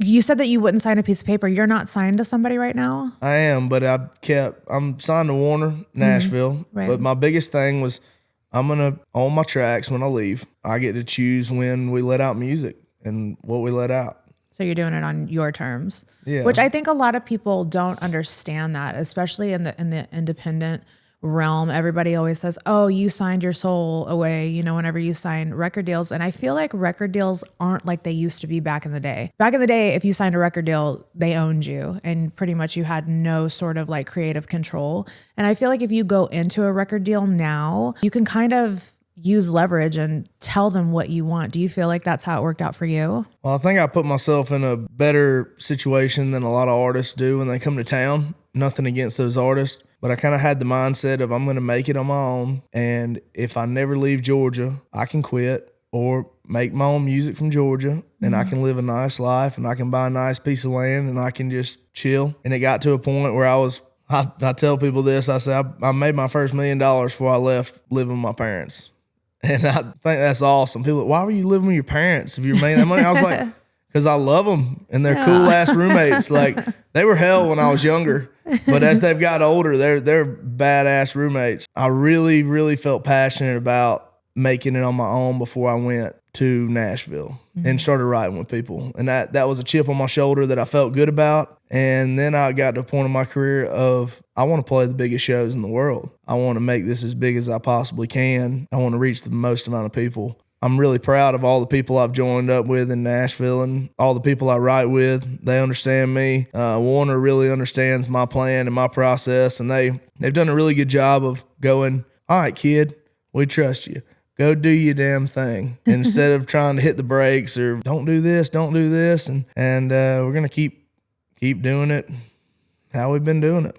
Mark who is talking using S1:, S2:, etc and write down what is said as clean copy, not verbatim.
S1: You said that you wouldn't sign a piece of paper. You're not signed to somebody right now?
S2: I am, but I'm signed to Warner, Nashville.
S1: Right.
S2: But my biggest thing was I'm going to own my tracks when I leave. I get to choose when we let out music and what we let out.
S1: So you're doing it on your terms.
S2: Yeah.
S1: Which I think a lot of people don't understand that, especially in the independent realm. Everybody always says, oh, you signed your soul away, whenever you sign record deals. And I feel like record deals aren't like they used to be back in the day. Back in the day, if you signed a record deal, they owned you and pretty much you had no sort of like creative control. And I feel like if you go into a record deal now, you can kind of use leverage and tell them what you want. Do you feel like that's how it worked out for you?
S2: Well, I think I put myself in a better situation than a lot of artists do when they come to town. Nothing against those artists, but I kind of had the mindset of I'm going to make it on my own. And if I never leave Georgia, I can quit or make my own music from Georgia and I can live a nice life and I can buy a nice piece of land and I can just chill. And it got to a point where I tell people this, I say I made my first $1 million before I left living with my parents. And I think that's awesome. People are like, why were you living with your parents if you're making that money? I was like, because I love them and they're cool ass roommates. Like they were hell when I was younger, but as they've got older, they're badass roommates. I really, really felt passionate about making it on my own before I went to Nashville and started writing with people. And that was a chip on my shoulder that I felt good about. And then I got to a point in my career of I want to play the biggest shows in the world. I want to make this as big as I possibly can. I want to reach the most amount of people. I'm really proud of all the people I've joined up with in Nashville and all the people I write with. They understand me. Warner really understands my plan and my process, and they've done a really good job of going, all right, kid, we trust you. Go do your damn thing instead of trying to hit the brakes or don't do this. And we're going to keep doing it how we've been doing it.